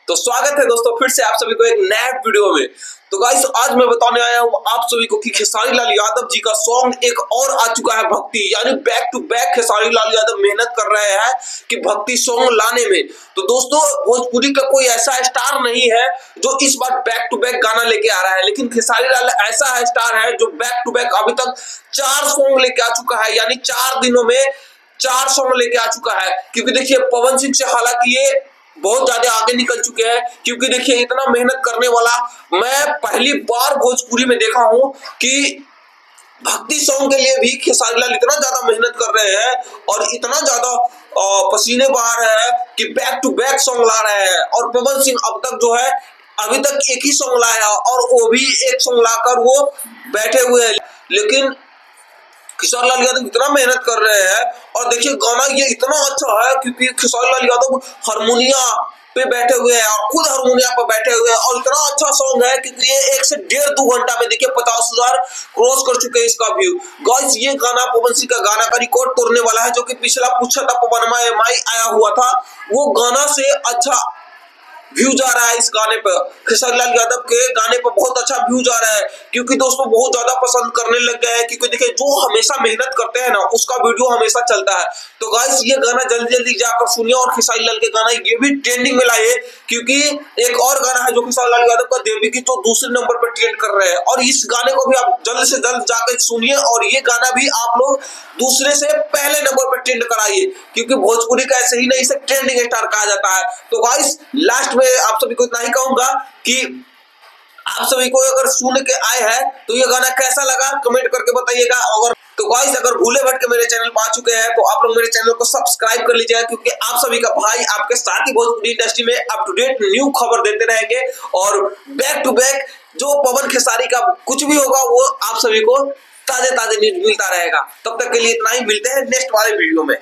तो स्वागत है दोस्तों फिर से आप सभी को एक नए वीडियो में। तो गाइस आज मैं बताने आया हूँ आप सभी को कि खेसारी लाल यादव जी का सॉन्ग एक और आ चुका है भक्ति, यानी back to back Khesari Lal Yadav मेहनत कर रहे हैं कि भक्ति सॉन्ग लाने में। तो दोस्तों भोजपुरी का कोई ऐसा स्टार नहीं है जो इस बार बैक टू बैक गाना लेके आ रहा है, लेकिन खेसारी लाल ऐसा है स्टार है जो बैक टू बैक अभी तक 4 सॉन्ग लेके आ चुका है, यानी 4 दिनों में 4 सॉन्ग लेके आ चुका है। क्योंकि देखिए पवन सिंह से हालांकि ये बहुत ज्यादा आगे निकल चुके हैं, क्योंकि देखिए इतना मेहनत करने वाला मैं पहली बार भोजपुरी में देखा हूं कि भक्ति सॉन्ग के लिए भी खेसारी लाल इतना ज्यादा मेहनत कर रहे हैं और इतना ज्यादा पसीने बहा रहे हैं कि बैक टू बैक सॉन्ग ला रहे हैं। और पवन सिंह अब तक जो है अभी तक एक ही सॉन्ग लाया और वो भी एक सॉन्ग लाकर वो बैठे हुए हैं, लेकिन खेसारी लाल यादव इतना मेहनत कर रहे हैं। और देखिए गाना ये इतना अच्छा है क्योंकि खेसारी लाल यादव हारमोनिया पे बैठे हुए हैं और खुद हारमोनिया पे बैठे हुए हैं, और इतना अच्छा सॉन्ग है क्योंकि ये 1 से 1.5-2 घंटा में देखिए 50,000 क्रॉस कर चुके हैं इसका व्यू। गाइस ये गाना पवन सिंह का गाना का रिकॉर्ड तोड़ने वाला है, जो कि पिछला पूछा था पवनमा एमआई आया हुआ था, वो गाना से अच्छा व्यू जा रहा है इस गाने पर। खेसारी लाल यादव के गाने पर बहुत अच्छा व्यू जा रहा है क्योंकि दोस्तों बहुत ज्यादा पसंद करने लग गए हैं, क्योंकि देखिए जो हमेशा मेहनत करते हैं ना उसका वीडियो हमेशा चलता है। तो गाइस ये गाना जल्दी जल्दी जाकर सुनिए और खेसारी लाल के गाना ये भी ट्रेंडिंग में लाइए, क्योंकि एक और गाना है जो खेसारी लाल यादव का देवी की तो दूसरे नंबर पर ट्रेंड कर रहे हैं, और इस गाने को भी आप जल्द से जल्द जाकर सुनिए और ये गाना भी आप लोग दूसरे से पहले नंबर पर ट्रेंड कराइए, क्योंकि भोजपुरी का ऐसे ही नहीं इसे ट्रेंडिंग स्टार कहा जाता है। तो गाइस लास्ट में आप सभी को इतना ही कहूंगा कि आप सभी को अगर सुन के आए हैं तो ये गाना कैसा लगा कमेंट करके बताइएगा। अगर तो गाइस अगर भूले भटके मेरे चैनल पर आ चुके हैं तो आप लोग मेरे चैनल को सब्सक्राइब कर लीजिएगा, क्योंकि आप सभी का भाई आपके साथ ही भोजपुरी इंडस्ट्री में अप टू डेट न्यू खबर देते रहेंगे, और बैक टू बैक जो पवन खेसारी का कुछ भी होगा वो आप सभी को ताजे ताजे न्यूज मिलता रहेगा। तब तक के लिए इतना ही, मिलते हैं नेक्स्ट वाले वीडियो में।